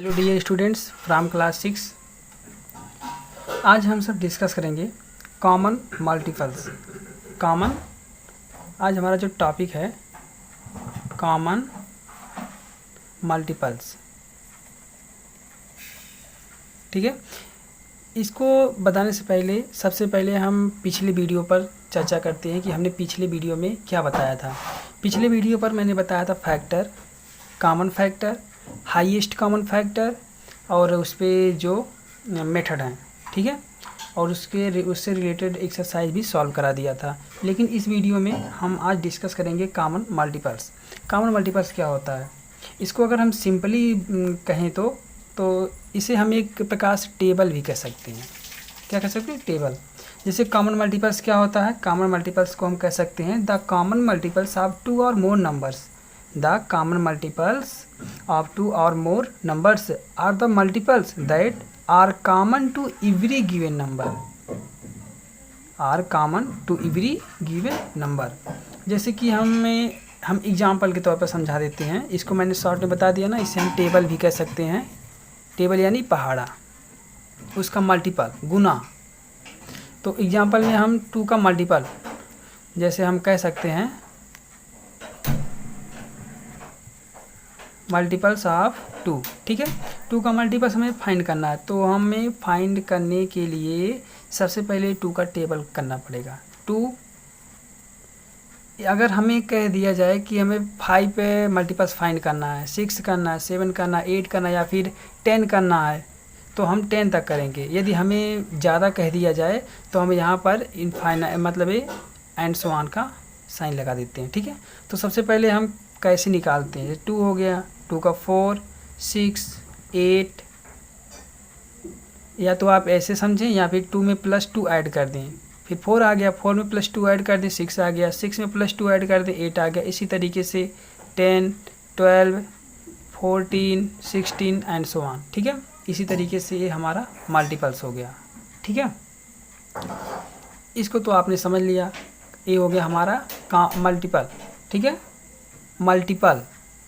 Hello dear students from class 6। आज हम सब डिस्कस करेंगे कॉमन मल्टीपल्स। कॉमन आज हमारा जो टॉपिक है कॉमन मल्टीपल्स, ठीक है। इसको बताने से पहले सबसे पहले हम पिछले वीडियो पर चर्चा करते हैं कि हमने पिछले वीडियो में क्या बताया था। पिछले वीडियो पर मैंने बताया था factor, common factor, highest common factor और उस पर जो मेथड हैं, ठीक है, और उससे रिलेटेड एक्सरसाइज भी सॉल्व करा दिया था। लेकिन इस वीडियो में हम आज डिस्कस करेंगे कॉमन मल्टीपल्स। कॉमन मल्टीपल्स क्या होता है, इसको अगर हम सिंपली कहें तो इसे हम एक प्रकार से टेबल भी कह सकते हैं। क्या कह सकते हैं? टेबल। जैसे कॉमन मल्टीपल्स क्या होता है, कॉमन मल्टीपल्स को हम कह सकते हैं the common multiples of two or more numbers. The common multiples of two or more numbers are the multiples that are common to every given number. Are common to every given number. जैसे कि हम example के तौर पर समझा देते हैं। इसको मैंने शॉर्ट में बता दिया ना, इसे हम टेबल भी कह सकते हैं। टेबल यानी पहाड़ा, उसका मल्टीपल गुना। तो एग्जाम्पल में हम 2 का मल्टीपल जैसे हम कह सकते हैं मल्टीपल्स ऑफ 2, ठीक है। 2 का मल्टीपल्स हमें फाइंड करना है, तो हमें फाइंड करने के लिए सबसे पहले 2 का टेबल करना पड़ेगा। 2 अगर हमें कह दिया जाए कि हमें 5 पे मल्टीपल्स फाइंड करना है, 6 करना है, 7 करना है, 8 करना है या फिर 10 करना है, तो हम 10 तक करेंगे। यदि हमें ज़्यादा कह दिया जाए तो हम यहाँ पर इनफाइनाइट मतलब एंड सो ऑन का साइन लगा देते हैं, ठीक है। तो सबसे पहले हम कैसे निकालते हैं, 2 हो गया, 2 का 4, 6, 8, या तो आप ऐसे समझें या फिर 2 में +2 ऐड कर दें, फिर 4 आ गया, 4 में +2 ऐड कर दें, 6 आ गया, 6 में +2 ऐड कर दें, 8 आ गया। इसी तरीके से 10, 12, 14, 16 एंड सो ऑन, ठीक है। इसी तरीके से ये हमारा मल्टीपल्स हो गया, ठीक है। इसको तो आपने समझ लिया, ये हो गया हमारा मल्टीपल, ठीक है। मल्टीपल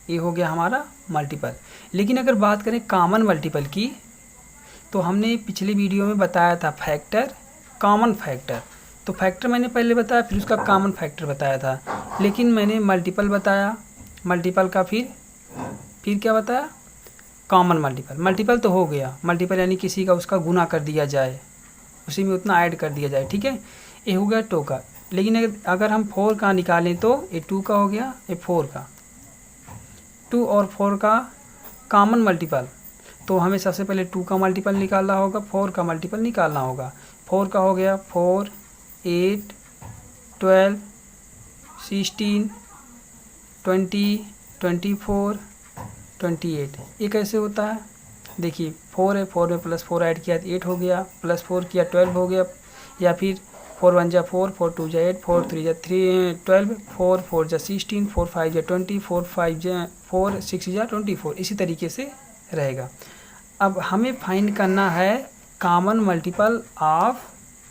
ये हो गया हमारा मल्टीपल। लेकिन अगर बात करें कॉमन मल्टीपल की, तो हमने पिछले वीडियो में बताया था फैक्टर, कॉमन फैक्टर। तो फैक्टर मैंने पहले बताया, फिर उसका कॉमन फैक्टर बताया था। लेकिन मैंने मल्टीपल बताया, मल्टीपल का फिर क्या बताया, कॉमन मल्टीपल। मल्टीपल तो हो गया, मल्टीपल यानी किसी का उसका गुना कर दिया जाए, उसी में उतना ऐड कर दिया जाए, ठीक है। ये हो गया 2 का। लेकिन अगर हम 4 का निकालें तो ये 2 का हो गया, ये 4 का। 2 और 4 का कॉमन मल्टीपल, तो हमें सबसे पहले 2 का मल्टीपल निकालना होगा, 4 का मल्टीपल निकालना होगा। 4 का हो गया 4, 8, 12, 16, 20, 24, 28। ये कैसे होता है, देखिए 4 है, 4 में +4 ऐड किया तो 8 हो गया, +4 किया 12 हो गया, या फिर 4 1 जा 4, 4 2 जा 8, 4 3 जा 12, 4 4 जा 16, 4 5 जा 20, 4 5 जा 4, 6 जा 24। इसी तरीके से रहेगा। अब हमें फाइंड करना है कॉमन मल्टीपल ऑफ,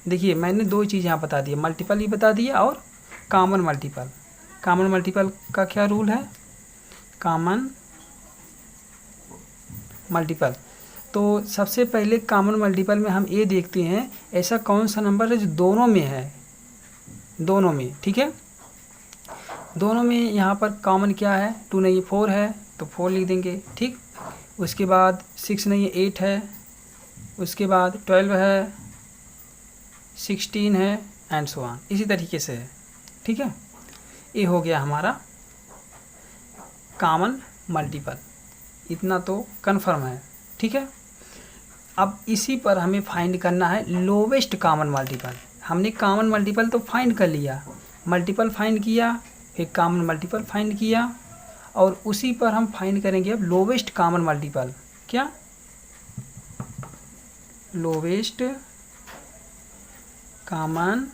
देखिए मैंने 2 चीज़ यहाँ बता दिया, मल्टीपल ही बता दिया और कॉमन मल्टीपल। कॉमन मल्टीपल का क्या रूल है, कॉमन मल्टीपल। तो सबसे पहले कॉमन मल्टीपल में हम ये देखते हैं ऐसा कौन सा नंबर है जो दोनों में है, दोनों में, ठीक है। दोनों में यहाँ पर कॉमन क्या है, 2 नहीं 4 है तो 4 लिख देंगे, ठीक। उसके बाद 6 नहीं 8 है, उसके बाद 12 है, 16 है एंड सो ऑन, इसी तरीके से है, ठीक है। ये हो गया हमारा कॉमन मल्टीपल, इतना तो कन्फर्म है, ठीक है। अब इसी पर हमें फाइंड करना है लोवेस्ट कॉमन मल्टीपल। हमने कॉमन मल्टीपल तो फाइंड कर लिया, मल्टीपल फाइंड किया, फिर कॉमन मल्टीपल फाइंड किया, और उसी पर हम फाइंड करेंगे अब लोवेस्ट कॉमन मल्टीपल। क्या, लोवेस्ट कॉमन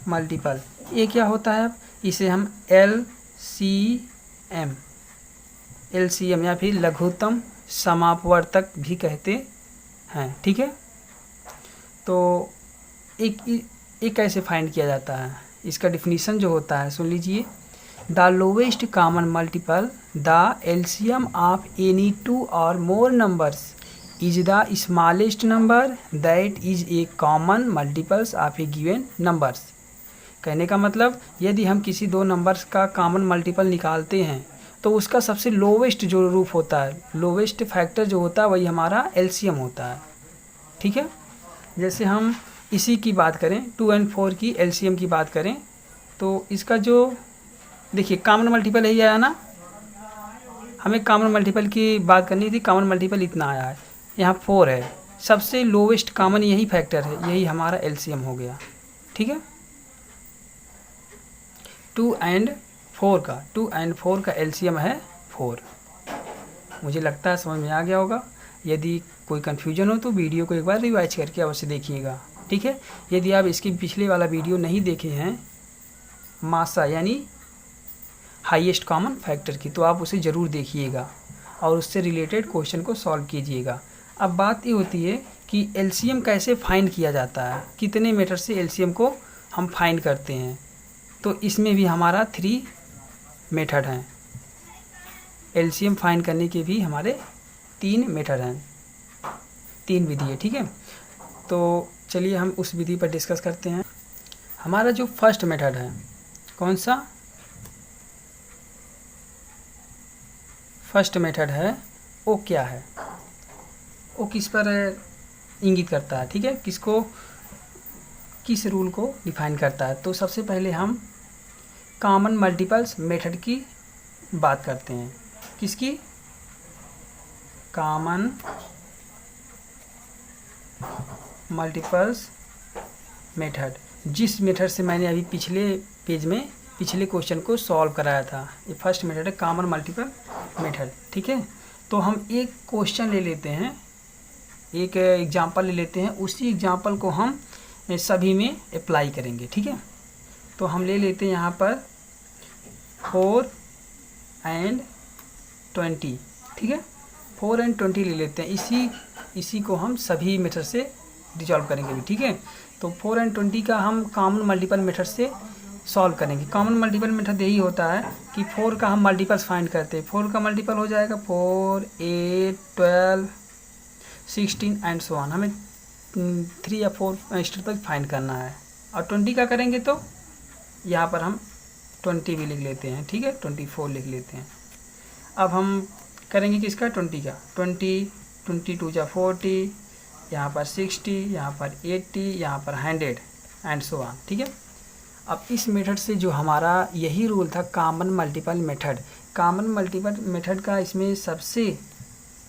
मल्टीपल। ये क्या होता है, इसे हम LCM या फिर लघुत्तम समापवर्तक भी कहते हैं, ठीक है। तो एक कैसे फाइंड किया जाता है, इसका डिफिनीशन जो होता है सुन लीजिए। The lowest common multiple the LCM of any two or more numbers is the smallest number that is a common multiples of a given numbers. कहने का मतलब यदि हम किसी दो नंबर्स का कॉमन मल्टीपल निकालते हैं तो उसका सबसे लोवेस्ट जो रूप होता है, लोवेस्ट फैक्टर जो होता है वही हमारा एलसीएम होता है। ठीक है, जैसे हम इसी की बात करें 2 और 4 की एलसीएम की बात करें तो इसका जो देखिए कॉमन मल्टीपल यही आया ना, हमें कॉमन मल्टीपल की बात करनी थी। कॉमन मल्टीपल इतना आया है, यहाँ 4 है, सबसे लोवेस्ट कॉमन यही फैक्टर है, यही हमारा एलसीएम हो गया। ठीक है, 2 और 4 का एलसीएम है 4। मुझे लगता है समझ में आ गया होगा। यदि कोई कन्फ्यूजन हो तो वीडियो को एक बार रिवाइज करके अवश्य देखिएगा। ठीक है, यदि आप इसके पिछले वाला वीडियो नहीं देखे हैं मासा यानी हाईएस्ट कॉमन फैक्टर की, तो आप उसे ज़रूर देखिएगा और उससे रिलेटेड क्वेश्चन को सॉल्व कीजिएगा। अब बात ये होती है कि एलसीएम कैसे फाइंड किया जाता है, कितने मेथड से एलसीएम को हम फाइंड करते हैं। तो इसमें भी हमारा 3 मेथड हैं। एलसीएम फाइंड करने के भी हमारे 3 मेथड हैं, 3 विधि है। ठीक है, तो चलिए हम उस विधि पर डिस्कस करते हैं। हमारा जो फर्स्ट मेथड है, कौन सा फर्स्ट मेथड है, वो क्या है, वो किस पर इंगित करता है। ठीक है, किसको, किस रूल को डिफाइन करता है। तो सबसे पहले हम कॉमन मल्टीपल्स मेथड की बात करते हैं। किसकी, कॉमन मल्टीपल्स मेथड, जिस मेथड से मैंने अभी पिछले पेज में पिछले क्वेश्चन को सॉल्व कराया था। ये फर्स्ट मेथड है कॉमन मल्टीपल मेथड। ठीक है, तो हम एक क्वेश्चन ले लेते हैं, एक एग्जांपल ले लेते हैं, उसी एग्जांपल को हम सभी में अप्लाई करेंगे। ठीक है, तो हम ले लेते हैं यहाँ पर 4 और 20। ठीक है, 4 और 20 ले लेते हैं, इसी को हम सभी मेथड से रिजॉल्व करेंगे भी। ठीक है, तो 4 और 20 का हम कॉमन मल्टीपल मेथड से सॉल्व करेंगे। कॉमन मल्टीपल मेथड यही होता है कि 4 का हम मल्टीपल्स फाइंड करते हैं। 4 का मल्टीपल हो जाएगा 4, 8, 12, 16 एंड सो ऑन। हमें 3 या 4 स्टेप तक फाइंड करना है। और 20 का करेंगे तो यहाँ पर हम 20 भी लिख लेते हैं। ठीक है, 24 लिख लेते हैं। अब हम करेंगे किसका, 20 का। 22 जा 40, यहाँ पर 60, यहाँ पर 80, यहाँ पर 100 एंड सो ऑन। ठीक है, अब इस मेथड से जो हमारा यही रूल था common multiple method, common multiple method का इसमें सबसे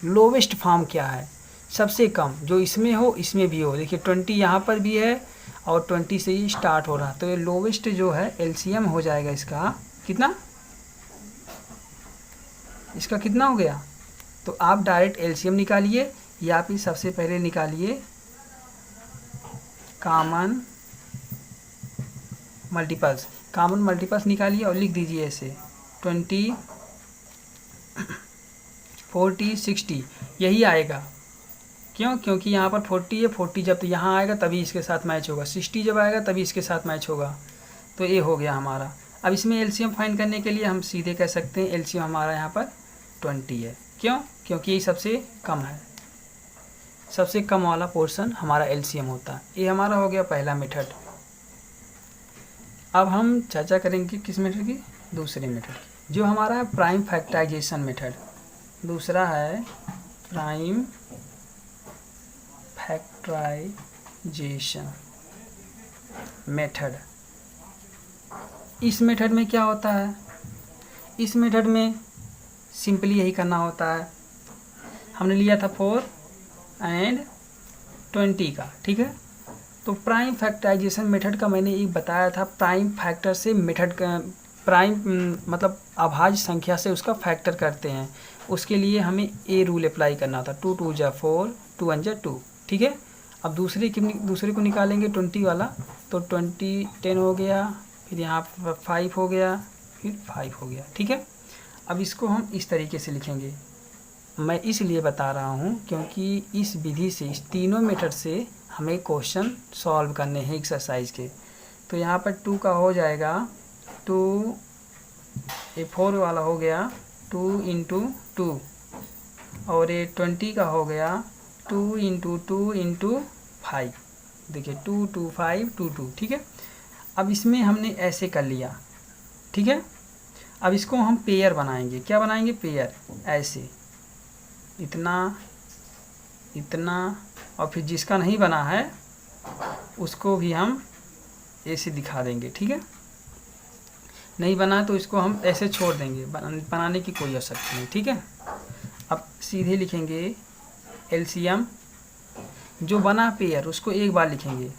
लोवेस्ट फॉर्म क्या है, सबसे कम जो इसमें हो इसमें भी हो। देखिए 20 यहाँ पर भी है और 20 से ही स्टार्ट हो रहा है, तो ये लोवेस्ट जो है एलसीएम हो जाएगा इसका कितना, इसका कितना हो गया। तो आप डायरेक्ट एलसीएम निकालिए या फिर सबसे पहले निकालिए कॉमन मल्टीपल्स निकालिए और लिख दीजिए ऐसे 20, 40, 60 यही आएगा। क्यों, क्योंकि यहाँ पर 40 है, 40 जब यहाँ आएगा तभी इसके साथ मैच होगा, 60 जब आएगा तभी इसके साथ मैच होगा। तो ये हो गया हमारा। अब इसमें एलसीएम फाइंड करने के लिए हम सीधे कह सकते हैं एलसीएम हमारा यहाँ पर 20 है। क्यों, क्योंकि ये सबसे कम है, सबसे कम वाला पोर्शन हमारा एलसीएम होता है। ये हमारा हो गया पहला मेथड। अब हम चर्चा करेंगे किस मेथड की, दूसरे मेथड की, जो हमारा है प्राइम फैक्टराइजेशन मेथड। दूसरा है प्राइम फैक्टराइजेशन मेथड। इस मेथड में क्या होता है, इस मेथड में सिंपली यही करना होता है। हमने लिया था 4 और 20 का। ठीक है, तो प्राइम फैक्टराइजेशन मेथड का मैंने एक बताया था, प्राइम फैक्टर से मेथड का प्राइम मतलब अभाज्य संख्या से उसका फैक्टर करते हैं। उसके लिए हमें ए रूल अप्लाई करना था, 2 2 जा 4, 2 1 जा 2। ठीक है, अब दूसरे को निकालेंगे 20 वाला, तो 20 10 हो गया, फिर यहाँ 5 हो गया, फिर 5 हो गया। ठीक है, अब इसको हम इस तरीके से लिखेंगे। मैं इसलिए बता रहा हूँ क्योंकि इस विधि से, इस तीनों मेथड से हमें क्वेश्चन सॉल्व करने हैं एक्सरसाइज के। तो यहाँ पर 2 का हो जाएगा 2 ये 4 वाला हो गया 2 इंटू 2 और ये 20 का हो गया 2 इंटू 2 इंटू 5। देखिए 2 2 5 2 2, ठीक है। अब इसमें हमने ऐसे कर लिया, ठीक है। अब इसको हम पेयर बनाएंगे। क्या बनाएंगे? पेयर। ऐसे इतना इतना, और फिर जिसका नहीं बना है उसको भी हम ऐसे दिखा देंगे, ठीक है। नहीं बना तो इसको हम ऐसे छोड़ देंगे, बनाने की कोई आवश्यकता नहीं, ठीक है। अब सीधे लिखेंगे एलसीएम। जो बना पेयर उसको एक बार लिखेंगे,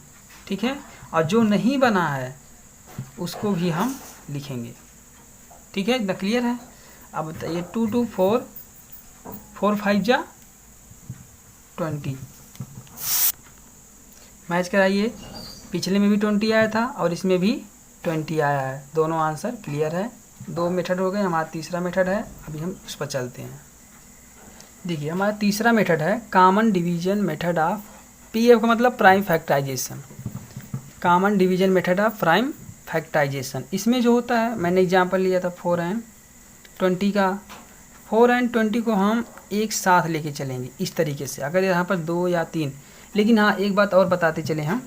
ठीक है, और जो नहीं बना है उसको भी हम लिखेंगे, ठीक है। इतना क्लियर है? अब बताइए 2 2 4 4 5 जा 20, मैच कराइए। पिछले में भी 20 आया था और इसमें भी 20 आया है, दोनों आंसर क्लियर है। 2 मेथड हो गए, हमारा तीसरा मेथड है। अभी हम उस पर चलते हैं। देखिए हमारा तीसरा मेथड है common division method of PF का मतलब prime factorization. Common division method of prime factorization. इसमें जो होता है, मैंने एग्जांपल लिया था 4 and 20 का। 4 and 20 को हम एक साथ लेके चलेंगे इस तरीके से, अगर यहाँ पर 2 या 3। लेकिन हाँ, एक बात और बताते चले हम,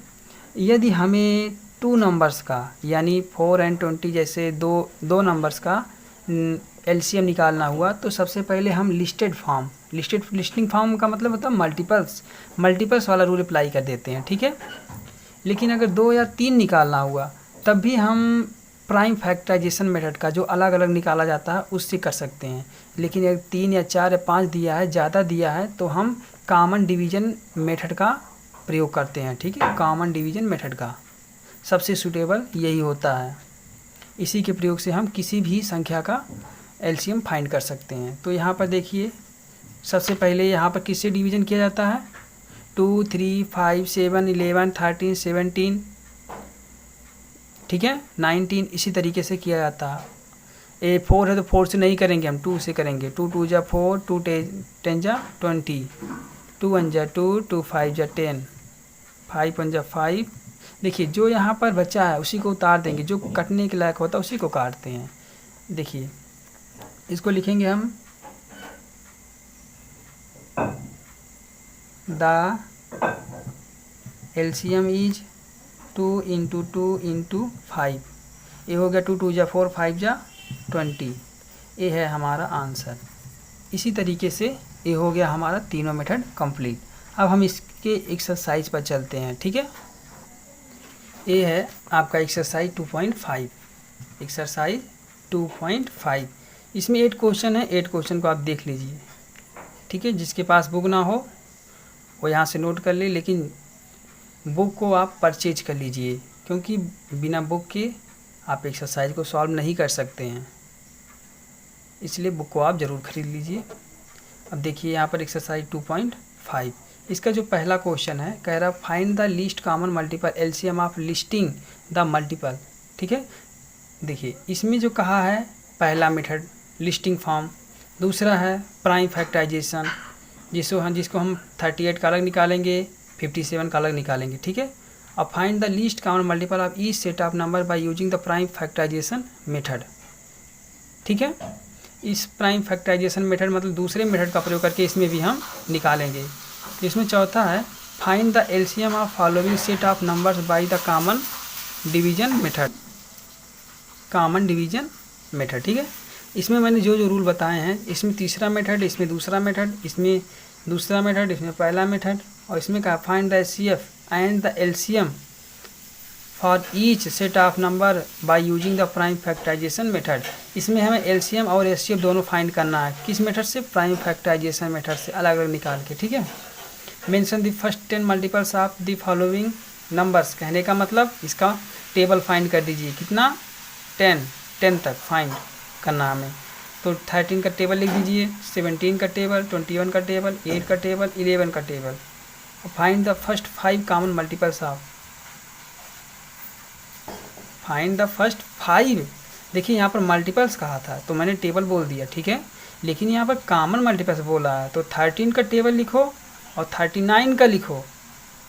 यदि हमें 2 नंबर्स का यानी 4 and 20 जैसे दो नंबर्स का एलसीएम निकालना हुआ तो सबसे पहले हम लिस्टिंग फॉर्म का मतलब होता है मल्टीपल्स वाला रूल अप्लाई कर देते हैं, ठीक है। लेकिन अगर 2 या 3 निकालना हुआ तब भी हम प्राइम फैक्टराइजेशन मेथड का जो अलग अलग निकाला जाता है उससे कर सकते हैं। लेकिन अगर 3 या 4 या 5 दिया है, ज़्यादा दिया है, तो हम कॉमन डिवीजन मेथड का प्रयोग करते हैं, ठीक है। कॉमन डिवीजन मेथड का सबसे सूटेबल यही होता है। इसी के प्रयोग से हम किसी भी संख्या का एलसीएम फाइंड कर सकते हैं। तो यहाँ पर देखिए सबसे पहले यहाँ पर किससे डिवीजन किया जाता है? 2 3 5 7 11 13 17, ठीक है, 19, इसी तरीके से किया जाता है। ए 4 है तो 4 से नहीं करेंगे, हम 2 से करेंगे। 2 2 जा 4, 2 10 जा 20, 2 1 जा 2, 2 5 जा 10, 5 1 जा 5। देखिए जो यहाँ पर बचा है उसी को उतार देंगे, जो कटने के लायक होता है उसी को काटते हैं। देखिए इसको लिखेंगे हम the LCM is 2 into 2 into 5। ये हो गया 2 2 जा 4, 5 जा 20। ये है हमारा आंसर। इसी तरीके से ये हो गया हमारा तीनों मेथड कंप्लीट। अब हम इसके एक्सरसाइज पर चलते हैं, ठीक है। ये है आपका एक्सरसाइज 2.5। एक्सरसाइज 2.5, इसमें 8 क्वेश्चन है। 8 क्वेश्चन को आप देख लीजिए, ठीक है। जिसके पास बुक ना हो वो यहाँ से नोट कर ले, लेकिन बुक को आप परचेज कर लीजिए, क्योंकि बिना बुक के आप एक्सरसाइज को सॉल्व नहीं कर सकते हैं, इसलिए बुक को आप ज़रूर खरीद लीजिए। अब देखिए यहाँ पर एक्सरसाइज 2.5, इसका जो पहला क्वेश्चन है कह रहा find the least common multiple LCM of listing the multiple, ठीक है। देखिए इसमें जो कहा है पहला मेथड लिस्टिंग फॉर्म, दूसरा है प्राइम फैक्टराइजेशन जिसको हम 38 का अलग निकालेंगे, 57 का अलग निकालेंगे, ठीक है। अब find the least common multiple of each set of number by using the prime factorization method, ठीक है। इस प्राइम फैक्टराइजेशन मेथड मतलब दूसरे मेथड का प्रयोग करके इसमें भी हम निकालेंगे। इसमें चौथा है find the LCM of following set of numbers by the common division method, common division method, ठीक है। इसमें मैंने जो जो रूल बताए हैं, इसमें तीसरा मेथड, इसमें दूसरा मेथड, इसमें दूसरा मेथड, इसमें पहला मेथड, और इसमें कहा find the HCF and the LCM for each set of number by using the prime factorization method. इसमें हमें एलसीएम और एचसीएफ दोनों फाइंड करना है। किस मेथड से? प्राइम फैक्टराइजेशन मेथड से अलग अलग निकाल के, ठीक है। Mention the first 10 multiples of the following numbers, कहने का मतलब इसका टेबल फाइंड कर दीजिए। कितना? 10 तक फाइंड करना हमें। तो 13 का टेबल लिख दीजिए, 17 का टेबल, 21 का टेबल, 8 का टेबल, 11 का table. Find the first 5 common multiples of, find the first 5। देखिए यहाँ पर मल्टीपल्स कहा था तो मैंने टेबल बोल दिया, ठीक है। लेकिन यहाँ पर कॉमन मल्टीपल्स बोला है तो 13 का टेबल लिखो और 39 का लिखो।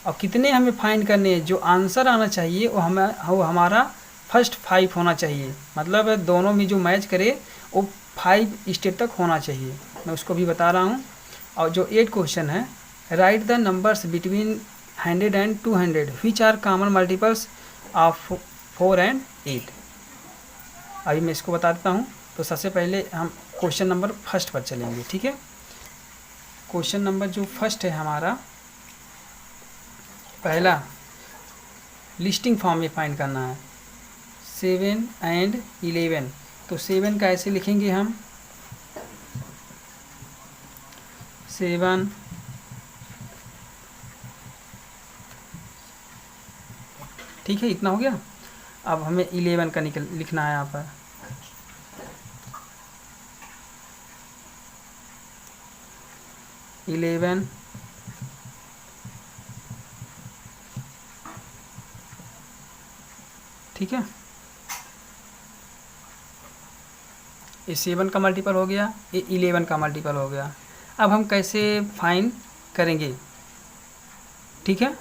और कितने हमें फाइंड करने हैं, जो आंसर आना चाहिए वो हमारा फर्स्ट 5 होना चाहिए, मतलब दोनों में जो मैच करे वो 5 स्टेप तक होना चाहिए। मैं उसको भी बता रहा हूँ। और जो 8 क्वेश्चन है, write the numbers between 100 and 200 which are common multiples of 4 and 8। अभी मैं इसको बता देता हूँ। तो सबसे पहले हम क्वेश्चन नंबर फर्स्ट पर चलेंगे, ठीक है। क्वेश्चन नंबर जो फर्स्ट है हमारा, पहला लिस्टिंग फॉर्म में फाइंड करना है 7 एंड 11। तो 7 का ऐसे लिखेंगे हम 7, ठीक है, इतना हो गया। अब हमें 11 का लिखना है यहाँ पर। 11 ठीक है, ये 7 का मल्टीपल हो गया, ये 11 का मल्टीपल हो गया। अब हम कैसे फाइंड करेंगे, ठीक है।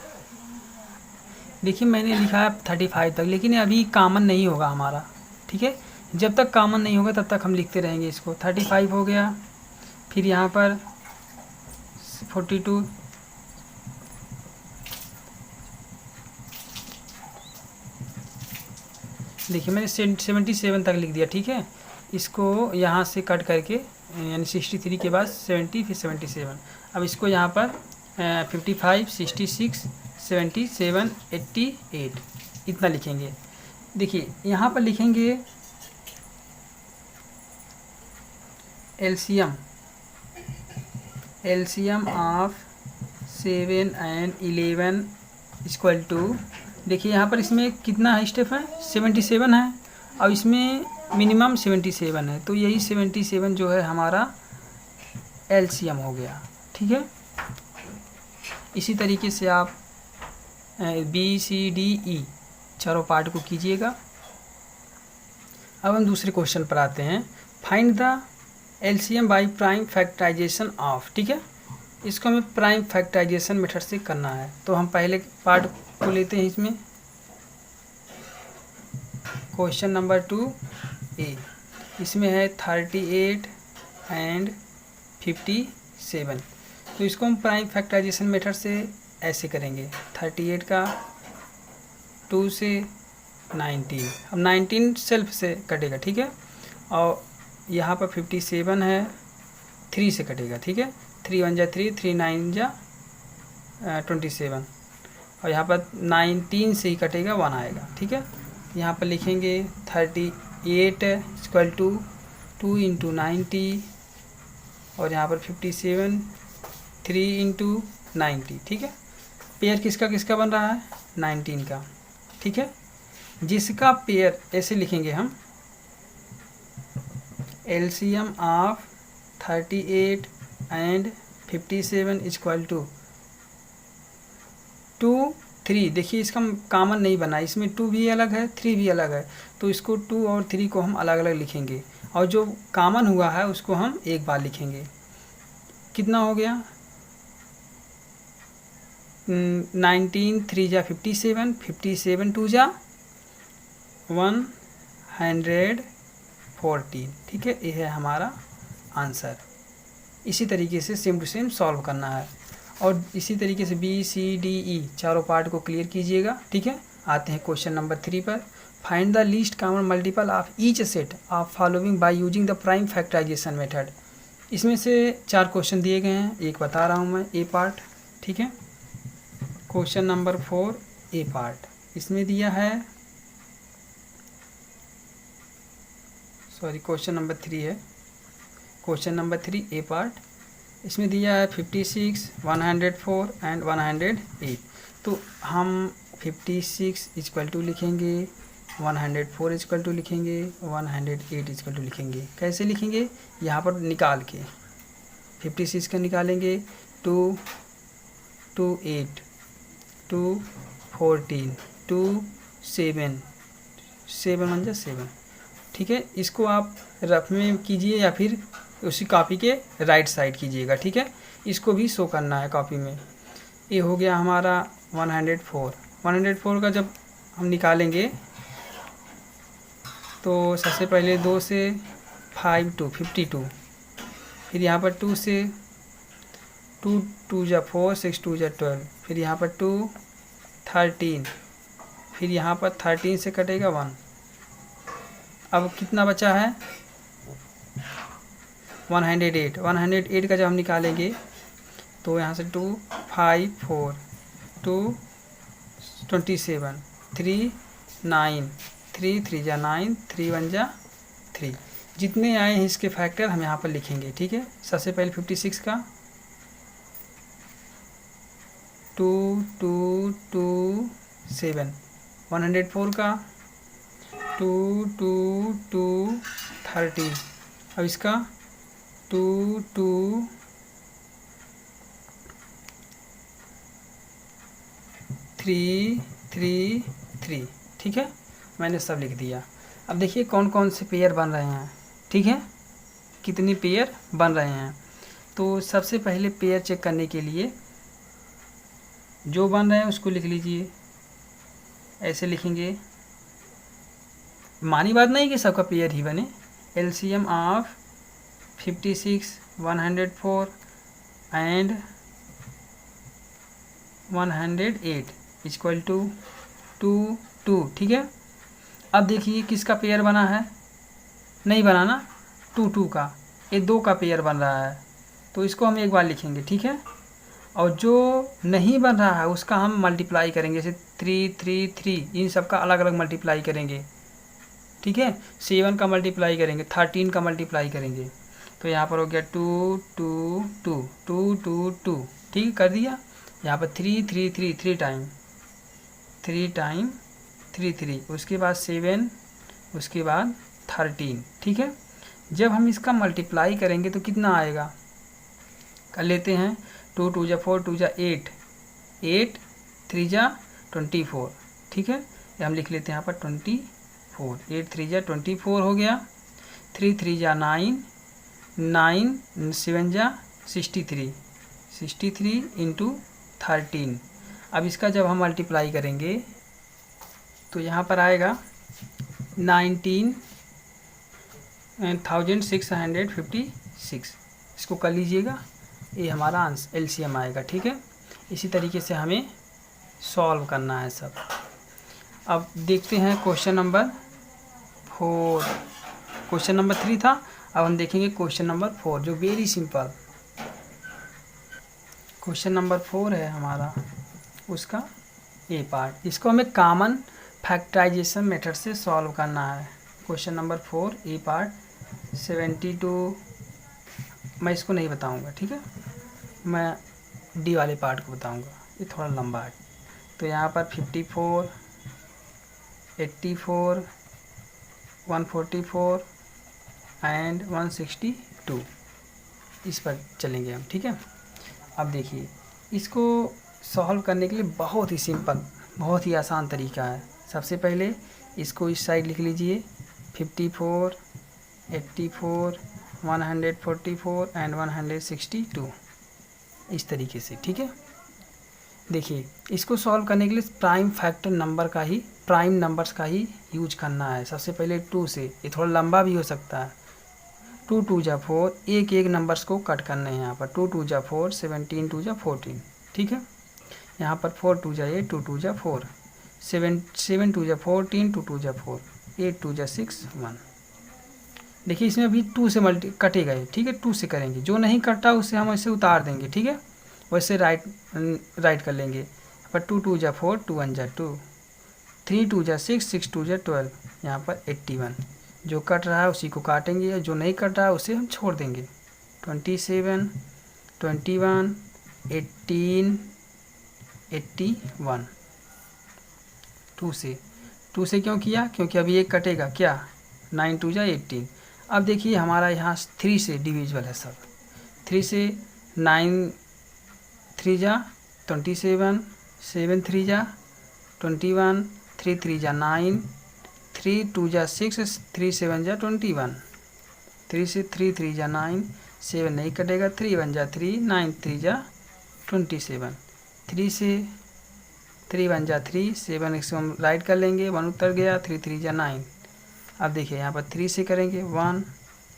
देखिए मैंने लिखा है 35 तक, लेकिन ये अभी कॉमन नहीं होगा हमारा, ठीक है। जब तक कॉमन नहीं होगा तब तक हम लिखते रहेंगे इसको। 35 हो गया, फिर यहाँ पर 42, देखिए मैंने 77 तक लिख दिया, ठीक है। इसको यहाँ से कट करके, यानी 63 के बाद 70 फिर 77। अब इसको यहाँ पर 55, 66, 77, 88 इतना लिखेंगे। देखिए यहाँ पर लिखेंगे LCM of 7 and 11 equal to, देखिए यहाँ पर इसमें कितना है स्टेप है, 77 है, और इसमें मिनिमम 77 है। तो यही 77 जो है हमारा एलसीएम हो गया, ठीक है। इसी तरीके से आप BCDE चारों पार्ट को कीजिएगा। अब हम दूसरे क्वेश्चन पर आते हैं। Find the LCM by prime factorization of, ठीक है। इसको हमें प्राइम फैक्टराइजेशन मेथड से करना है। तो हम पहले पार्ट को लेते हैं इसमें, क्वेश्चन नंबर 2A। इसमें है 38 एंड 57। तो इसको हम प्राइम फैक्टराइजेशन मेथड से ऐसे करेंगे। 38 का 2 से 19, अब 19 सेल्फ से कटेगा, ठीक है। और यहाँ पर 57 है, 3 से कटेगा, ठीक है। 3 1 जा 3, 3 9 जा 27, और यहाँ पर 19 से ही कटेगा, 1 आएगा, ठीक है। यहाँ पर लिखेंगे 38 इक्वल टू 2 इंटू 90, और यहाँ पर 57 3 इंटू 90, ठीक है। पेयर किसका किसका बन रहा है, 19 का, ठीक है। जिसका पेयर ऐसे लिखेंगे हम, LCM of 38 and 57 equal to 2 3। देखिए इसका कॉमन नहीं बना, इसमें 2 भी अलग है, 3 भी अलग है, तो इसको 2 और 3 को हम अलग अलग लिखेंगे, और जो कॉमन हुआ है उसको हम एक बार लिखेंगे। कितना हो गया, 19 3 जा 57, 57 2 जा 114, ठीक है। ये है हमारा आंसर। इसी तरीके से सेम टू सेम सॉल्व करना है, और इसी तरीके से BCDE चारों पार्ट को क्लियर कीजिएगा, ठीक है। आते हैं क्वेश्चन नंबर 3 पर। Find the least common multiple of each set of following by using the prime factorization method. इसमें से 4 क्वेश्चन दिए गए हैं, एक बता रहा हूँ मैं, ए पार्ट, ठीक है। क्वेश्चन नंबर 4 ए पार्ट, इसमें दिया है, सॉरी क्वेश्चन नंबर 3 है। क्वेश्चन नंबर 3 ए पार्ट, इसमें दिया है 56, 104 एंड 108। तो हम 56 इक्वल टू लिखेंगे, 104 इक्वल टू लिखेंगे, 108 इक्वल टू लिखेंगे। कैसे लिखेंगे, यहाँ पर निकाल के 56 का निकालेंगे, 2 2 8 2 14 2 7 7 1 जा 7, ठीक है। इसको आप रफ में कीजिए या फिर उसी कॉपी के राइट साइड कीजिएगा, ठीक है। इसको भी शो करना है कॉपी में। ये हो गया हमारा 104। 104 का जब हम निकालेंगे तो सबसे पहले 2 से 5 2 52, फिर यहाँ पर 2 से 2 2 जा 4 6 2 जा 12, फिर यहाँ पर 2 13, फिर यहाँ पर 13 से कटेगा 1। अब कितना बचा है 108। 108 का जब हम निकालेंगे तो यहाँ से 2 5 4 2 27 3 9 3 3 जा 9 3 1 जा 3। जितने आए हैं इसके फैक्टर हम यहाँ पर लिखेंगे, ठीक है। सबसे पहले 56 का 2 2 2 7, 104 का 2 2 2 13, अब इसका 2 2 3 3 3, ठीक है। मैंने सब लिख दिया। अब देखिए कौन कौन से पेयर बन रहे हैं, ठीक है, कितने पेयर बन रहे हैं। तो सबसे पहले पेयर चेक करने के लिए जो बन रहे हैं उसको लिख लीजिए, ऐसे लिखेंगे। मानी बात नहीं कि सबका पेयर ही बने। LCM of 56 104 and 108 equal to 2 2, ठीक है। अब देखिए किसका पेयर बना है, नहीं बना ना, 2 2 का, ये 2 का पेयर बन रहा है, तो इसको हम एक बार लिखेंगे, ठीक है। और जो नहीं बन रहा है उसका हम मल्टीप्लाई करेंगे, जैसे 3 3 3, इन सब का अलग अलग मल्टीप्लाई करेंगे, ठीक है। 7 का मल्टीप्लाई करेंगे, 13 का मल्टीप्लाई करेंगे, तो यहाँ पर हो गया 2 2 2 2 2 2, ठीक कर दिया। यहाँ पर 3 3 3 3 टाइम 3 3, उसके बाद 7, उसके बाद 13, ठीक है। जब हम इसका मल्टीप्लाई करेंगे तो कितना आएगा, कर लेते हैं। 2 2 जा 4 2 जा 8 8 3 जा 24, ठीक है। ये हम लिख लेते हैं यहाँ पर 24, 8 3 जा 24 हो गया। 3 3 जा 9 9 7 जा 63 63 इंटू 13। अब इसका जब हम मल्टीप्लाई करेंगे तो यहाँ पर आएगा 19,656। इसको कर लीजिएगा, ये हमारा आंसर एलसीएम आएगा, ठीक है। इसी तरीके से हमें सॉल्व करना है सब। अब देखते हैं क्वेश्चन नंबर 4। क्वेश्चन नंबर 3 था, अब हम देखेंगे क्वेश्चन नंबर 4, जो वेरी सिंपल क्वेश्चन नंबर 4 है हमारा, उसका ए पार्ट। इसको हमें कॉमन फैक्टराइजेशन मेथड से सॉल्व करना है। क्वेश्चन नंबर 4 ए पार्ट 72, मैं इसको नहीं बताऊंगा, ठीक है, मैं डी वाले पार्ट को बताऊंगा, ये थोड़ा लंबा है। तो यहाँ पर 54 84 144 एंड 162, इस पर चलेंगे हम, ठीक है। अब देखिए इसको सॉल्व करने के लिए बहुत ही सिंपल, बहुत ही आसान तरीका है। सबसे पहले इसको इस साइड लिख लीजिए, 54 84 144 एंड 162, इस तरीके से, ठीक है। देखिए इसको सॉल्व करने के लिए प्राइम फैक्टर नंबर का ही, प्राइम नंबर्स का ही यूज करना है। सबसे पहले 2 से, ये थोड़ा लंबा भी हो सकता है। 2 2 जा 4, एक एक नंबर्स को कट करने हैं यहाँ पर। 2 2 जा 4 17 2 जा 14, ठीक है। यहाँ पर 4 2 जा 8 2 2 जा 4 7 7 2 जा 14 2 2 जा 4 8 2 जा 6 1। देखिए इसमें अभी 2 से कटेगा ये, ठीक है, 2 से करेंगे। जो नहीं कटा उसे हम ऐसे उतार देंगे, ठीक है, वैसे राइट कर लेंगे। पर 2 2 जा 4 2 1 जा 2 3 2 जा 6 6 2 जा 12, यहाँ पर 81। जो कट रहा है उसी को काटेंगे, जो नहीं कट रहा है उसे हम छोड़ देंगे। 27 21 18 81, 2 से क्यों किया, क्योंकि अभी एक कटेगा, क्या 9 2 जा 18। अब देखिए हमारा यहाँ 3 से डिविजिबल है सब। 3 से 9 3 जा 27 7 3 जा 21 3 3 जा 9 3 2 जा 6 3 7 जा 21। 3 से 3 3 जा 9 7 नहीं कटेगा, 3 1 जा 3 9 3 जा 27। 3 से 3 1 जा 3 7 इसको हम राइट कर लेंगे, 1 उतर गया, 3 3 जा 9। अब देखिए यहाँ पर 3 से करेंगे 1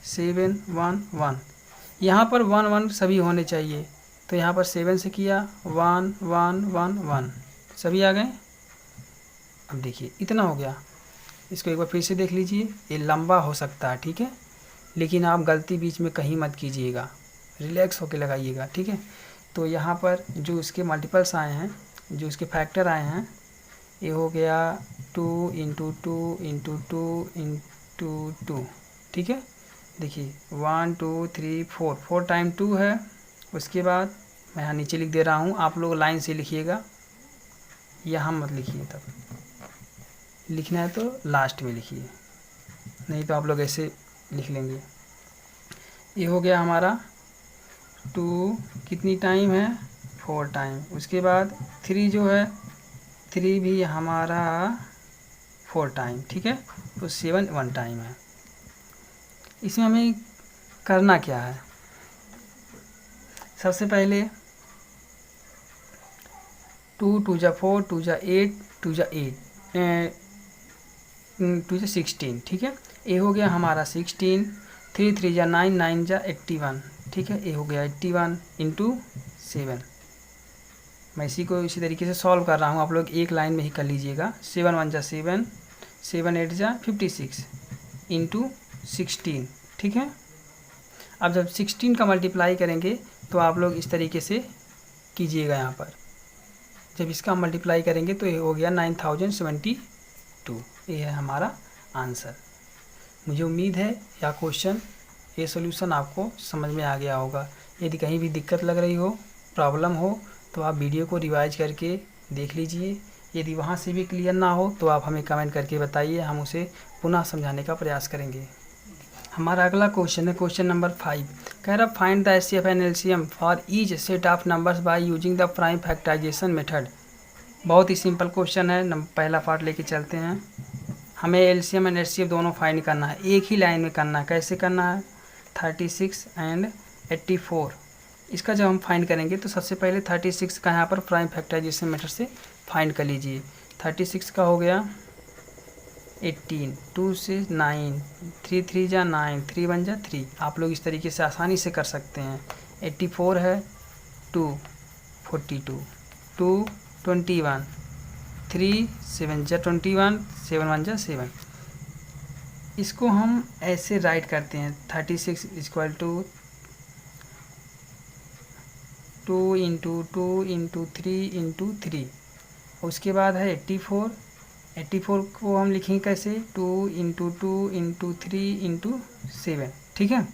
7 1 1, यहाँ पर 1 1 सभी होने चाहिए, तो यहाँ पर 7 से किया 1 1 1 1, सभी आ गए। अब देखिए इतना हो गया। इसको एक बार फिर से देख लीजिए, ये लंबा हो सकता है, ठीक है, लेकिन आप गलती बीच में कहीं मत कीजिएगा, रिलैक्स होके लगाइएगा, ठीक है। तो यहाँ पर जो इसके मल्टीपल्स आए हैं, जो इसके फैक्टर आए हैं, ये हो गया 2 इंटू 2 इंटू 2 इंटू 2, ठीक है। देखिए 1 2 3 4, 4 टाइम 2 है। उसके बाद मैं यहाँ नीचे लिख दे रहा हूँ, आप लोग लाइन से लिखिएगा, यहाँ मत लिखिए, तब लिखना है तो लास्ट में लिखिए, नहीं तो आप लोग ऐसे लिख लेंगे। ये हो गया हमारा 2 कितनी टाइम है, 4 टाइम। उसके बाद 3 जो है, 3 भी हमारा 4 टाइम, ठीक है, तो 7 1 टाइम है। इसमें हमें करना क्या है, सबसे पहले 2 2 जा 4 2 जा 8 2 जा 8 2 जा 16, ठीक है। ये हो गया हमारा 16, 3 3 जा 9 9 जा 81, ठीक है। ये हो गया 81 इंटू 7। मैं इसी को इसी तरीके से सॉल्व कर रहा हूँ, आप लोग एक लाइन में ही कर लीजिएगा। 7 1 जा 7, 7 8 जा 56 इंटू 16, ठीक है। अब जब 16 का मल्टीप्लाई करेंगे तो आप लोग इस तरीके से कीजिएगा। यहाँ पर जब इसका मल्टीप्लाई करेंगे तो ये हो गया 9072, ये है हमारा आंसर। मुझे उम्मीद है यह क्वेश्चन, ये सॉल्यूशन आपको समझ में आ गया होगा। यदि कहीं भी दिक्कत लग रही हो, प्रॉब्लम हो, तो आप वीडियो को रिवाइज करके देख लीजिए। यदि वहाँ से भी क्लियर ना हो तो आप हमें कमेंट करके बताइए, हम उसे पुनः समझाने का प्रयास करेंगे। हमारा अगला क्वेश्चन है क्वेश्चन नंबर 5। कह रहा find the HCF and LCM for each set of numbers by using the prime factorization method. बहुत ही सिंपल क्वेश्चन है। पहला पार्ट लेके चलते हैं। हमें LCM एंड HCF दोनों फाइंड करना है, एक ही लाइन में करना है। कैसे करना है, 36 एंड 84। इसका जब हम फाइंड करेंगे तो सबसे पहले 36 का यहाँ पर प्राइम फैक्टराइजेशन मेथड से फाइंड कर लीजिए। 36 का हो गया 18, 2 से 9, 3 3 जा 9, 3 1 जा 3। आप लोग इस तरीके से आसानी से कर सकते हैं। 84 है 2 42, 2 21, 3 7 जा 21, 7 1 जा 7। इसको हम ऐसे राइट करते हैं, 36 equal to 2 into 2 into 3 into 3। उसके बाद है 84, 84 को हम लिखेंगे कैसे, 2 इंटू 2 इंटू 3 इंटू 7, ठीक है।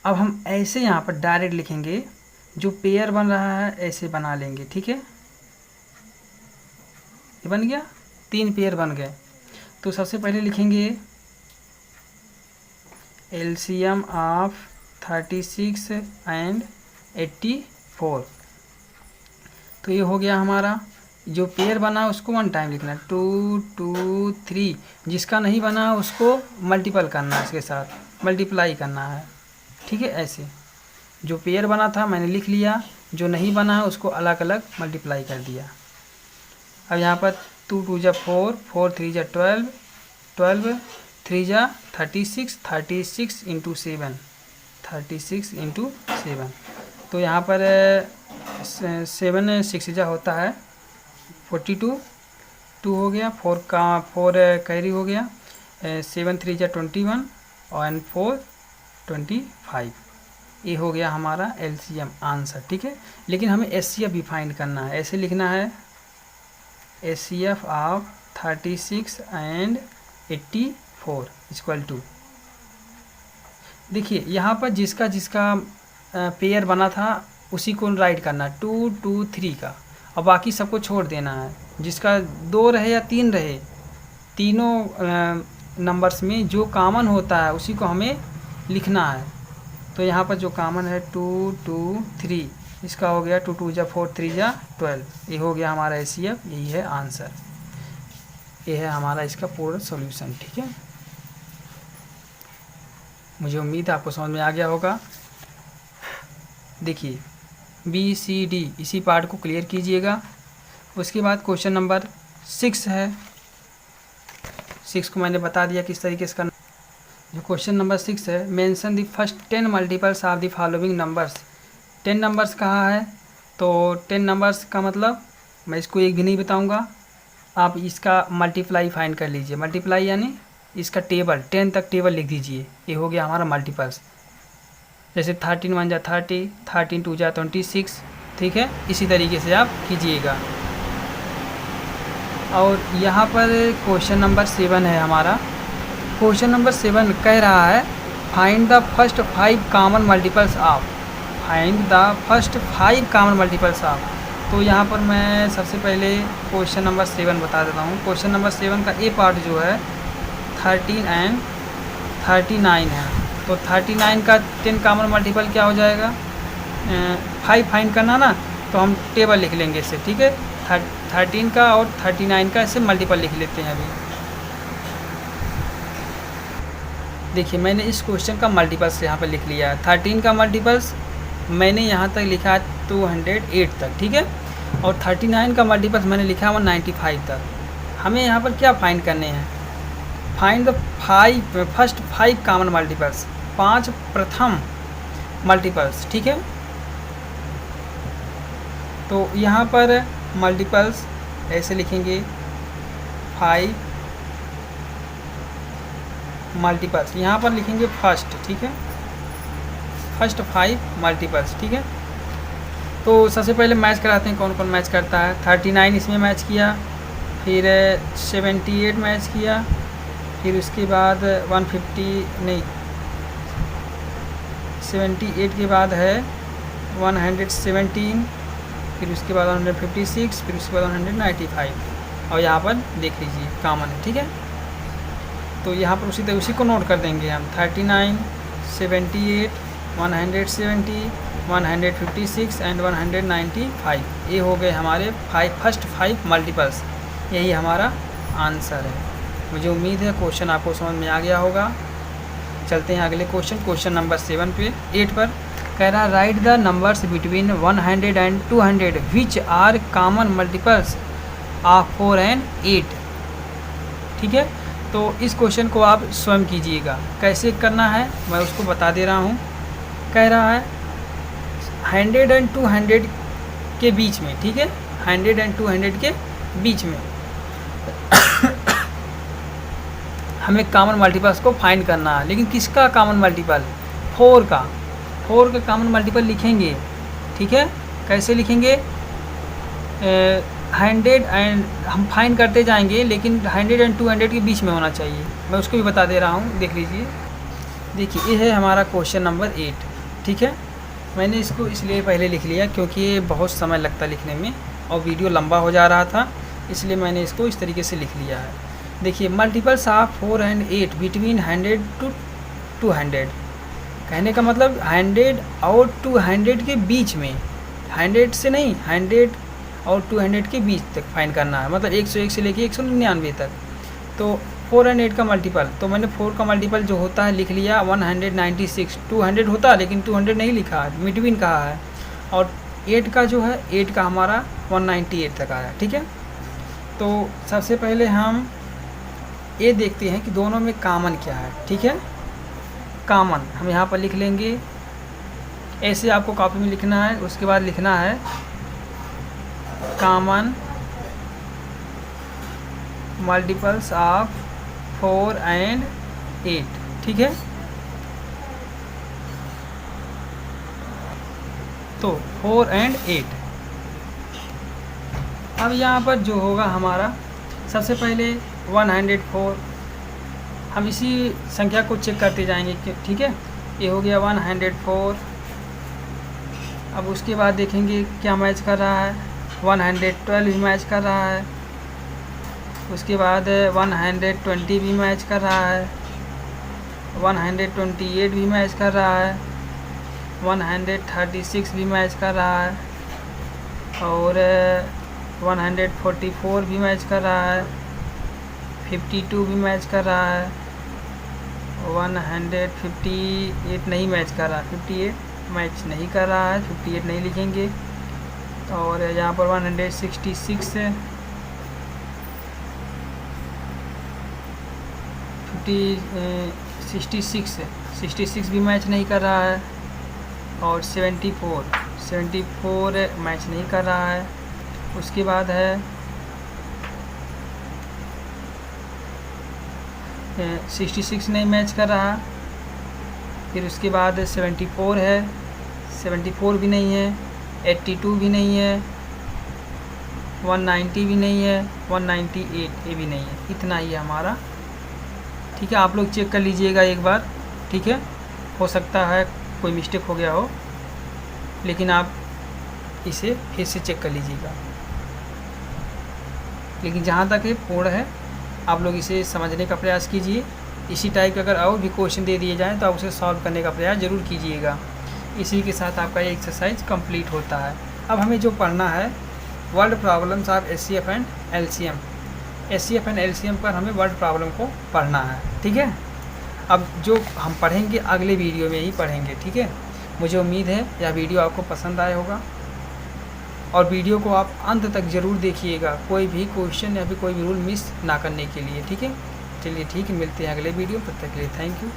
अब हम ऐसे यहाँ पर डायरेक्ट लिखेंगे, जो पेयर बन रहा है ऐसे बना लेंगे, ठीक है। ये बन गया, 3 पेयर बन गए। तो सबसे पहले लिखेंगे LCM ऑफ 36 एंड 84। तो ये हो गया हमारा। जो पेयर बना है उसको 1 टाइम लिखना है, 2 2 3। जिसका नहीं बना है उसको मल्टीपल करना है, इसके साथ मल्टीप्लाई करना है, ठीक है। ऐसे जो पेयर बना था मैंने लिख लिया, जो नहीं बना है उसको अलग अलग मल्टीप्लाई कर दिया। अब यहाँ पर 2 2 जा 4, 4 3 जा 12, 12 3 जा 36, 36 इंटू 7, 36 इंटू 7। तो यहाँ पर 7 6 जा होता है 42, 2 हो गया, 4 का 4 कैरी हो गया, 7 3 जा 21 और 4 25। ये हो गया हमारा LCM आंसर, ठीक है। लेकिन हमें HCF भी फाइंड करना है। ऐसे लिखना है HCF of 36 and 84 equal to, देखिए यहाँ पर जिसका जिसका पेयर बना था उसी को राइट करना, 2 2 3 का, और बाकी सबको छोड़ देना है। जिसका 2 रहे या 3 रहे, तीनों नंबर्स में जो कॉमन होता है उसी को हमें लिखना है। तो यहाँ पर जो कॉमन है 2 2 3, इसका हो गया 2 2 जा 4, 3 जा 12। ये हो गया हमारा HCF, यही है आंसर। ये है हमारा इसका पूरा सॉल्यूशन, ठीक है। मुझे उम्मीद है आपको समझ में आ गया होगा। देखिए BCD इसी पार्ट को क्लियर कीजिएगा। उसके बाद क्वेश्चन नंबर 6 है। 6 को मैंने बता दिया किस तरीके से करना। जो क्वेश्चन नंबर 6 है, mention the first 10 multiples of the following numbers. 10 numbers कहा है, तो 10 नंबर्स का मतलब मैं इसको एक भी नहीं बताऊंगा, आप इसका मल्टीप्लाई फाइंड कर लीजिए। मल्टीप्लाई यानी इसका टेबल 10 तक टेबल लिख दीजिए, ये हो गया हमारा मल्टीपल्स। जैसे 13 1 जा 30, 13 2 जा 26, ठीक है, इसी तरीके से आप कीजिएगा। और यहाँ पर क्वेश्चन नंबर 7 है हमारा। क्वेश्चन नंबर 7 कह रहा है find the first 5 common multiples of. Find the first 5 common multiples of. तो यहाँ पर मैं सबसे पहले क्वेश्चन नंबर 7 बता देता हूँ। क्वेश्चन नंबर 7 का ए पार्ट जो है 13 एंड 39 है। तो 39 का 10 कॉमन मल्टीपल क्या हो जाएगा, 5 फाइंड करना ना, तो हम टेबल लिख लेंगे इससे, ठीक है। 13 का और 39 का इससे मल्टीपल लिख लेते हैं अभी। देखिए मैंने इस क्वेश्चन का मल्टीपल्स यहाँ पर लिख लिया है। 13 का मल्टीपल्स मैंने यहाँ तक लिखा है 208 तक, ठीक है। और 39 का मल्टीपल्स मैंने लिखा है 195 तक। हमें यहाँ पर क्या फाइंड करने हैं, find the first 5 common multiples, 5 प्रथम मल्टीपल्स, ठीक है। तो यहाँ पर मल्टीपल्स ऐसे लिखेंगे 5 मल्टीपल्स, यहाँ पर लिखेंगे फर्स्ट, ठीक है, फर्स्ट 5 मल्टीपल्स, ठीक है। तो सबसे पहले मैच कराते हैं कौन कौन मैच करता है। 39 इसमें मैच किया, फिर 78 मैच किया, फिर उसके बाद 78 के बाद है 117, फिर उसके बाद 156, फिर उसके बाद 195, और यहाँ पर देख लीजिए कॉमन है, ठीक है। तो यहाँ पर उसी को नोट कर देंगे हम। 39, 78, 170, 156 एंड 195, ये हो गए हमारे फर्स्ट 5 मल्टीपल्स। यही हमारा आंसर है। मुझे उम्मीद है क्वेश्चन आपको समझ में आ गया होगा। चलते हैं अगले क्वेश्चन नंबर 8 पर। कह रहा write the numbers between 100 and 200 which are common multiples of 4 and 8, ठीक है। तो इस क्वेश्चन को आप स्वयं कीजिएगा, कैसे करना है मैं उसको बता दे रहा हूँ। कह रहा है 100 एंड 200 के बीच में, ठीक है, 100 एंड 200 के बीच में हमें कॉमन मल्टीपल्स को फाइंड करना है। लेकिन किसका कॉमन मल्टीपल, 4 का कॉमन मल्टीपल लिखेंगे, ठीक है। कैसे लिखेंगे, 100 एंड हम फाइंड करते जाएंगे, लेकिन 100 एंड 200 के बीच में होना चाहिए। मैं उसको भी बता दे रहा हूँ, देख लीजिए। देखिए ये है हमारा क्वेश्चन नंबर 8, ठीक है। मैंने इसको इसलिए पहले लिख लिया क्योंकि ये बहुत समय लगता लिखने में और वीडियो लंबा हो जा रहा था, इसलिए मैंने इसको इस तरीके से लिख लिया है। देखिए multiples of 4 and 8 between 100 to 200, कहने का मतलब 100 और 200 के बीच में, 100 से नहीं, 100 और 200 के बीच तक फाइंड करना है, मतलब 101 से लेके 199 तक। तो 4 एंड 8 का मल्टीपल, तो मैंने 4 का मल्टीपल जो होता है लिख लिया 196। 200 होता है लेकिन 200 नहीं लिखा है, बिटवीन कहा है। और 8 का जो है 8 का हमारा 198 तक आया, ठीक है। तो सबसे पहले हम ये देखते हैं कि दोनों में कॉमन क्या है, ठीक है। कॉमन हम यहाँ पर लिख लेंगे, ऐसे आपको कॉपी में लिखना है। उसके बाद लिखना है कॉमन मल्टीपल्स ऑफ 4 एंड 8, ठीक है। तो 4 एंड 8। अब यहाँ पर जो होगा हमारा, सबसे पहले 104, हम इसी संख्या को चेक करते जाएंगे, ठीक है। ये हो गया 104। अब उसके बाद देखेंगे क्या मैच कर रहा है, 112 भी मैच कर रहा है। उसके बाद 120 भी मैच कर रहा है, 128 भी मैच कर रहा है, 136 भी मैच कर रहा है, और 144 भी मैच कर रहा है, 52 भी मैच कर रहा है, 158 नहीं मैच कर रहा, 58 मैच नहीं कर रहा है, 58 नहीं लिखेंगे। और यहाँ पर 166 66 भी मैच नहीं कर रहा है, और 74 मैच नहीं कर रहा है। उसके बाद है 66 नहीं मैच कर रहा। फिर उसके बाद 74 है, 74 भी नहीं है, 82 भी नहीं है, 190 भी नहीं है, 198 ये भी नहीं है। इतना ही है हमारा। ठीक है, आप लोग चेक कर लीजिएगा एक बार। ठीक है, हो सकता है कोई मिस्टेक हो गया हो, लेकिन आप इसे फिर से चेक कर लीजिएगा। लेकिन जहाँ तक ये पूर्ण है, आप लोग इसे समझने का प्रयास कीजिए। इसी टाइप के अगर और भी क्वेश्चन दे दिए जाएँ तो आप उसे सॉल्व करने का प्रयास ज़रूर कीजिएगा। इसी के साथ आपका ये एक्सरसाइज कंप्लीट होता है। अब हमें जो पढ़ना है word problems of HCF and LCM। HCF and LCM पर हमें वर्ड प्रॉब्लम को पढ़ना है। ठीक है, अब जो हम पढ़ेंगे अगले वीडियो में ही पढ़ेंगे। ठीक है, मुझे उम्मीद है यह वीडियो आपको पसंद आया होगा, और वीडियो को आप अंत तक ज़रूर देखिएगा, कोई भी क्वेश्चन या फिर कोई भी रूल मिस ना करने के लिए। ठीक है, चलिए ठीक है, मिलते हैं अगले वीडियो। तब तक के लिए थैंक यू।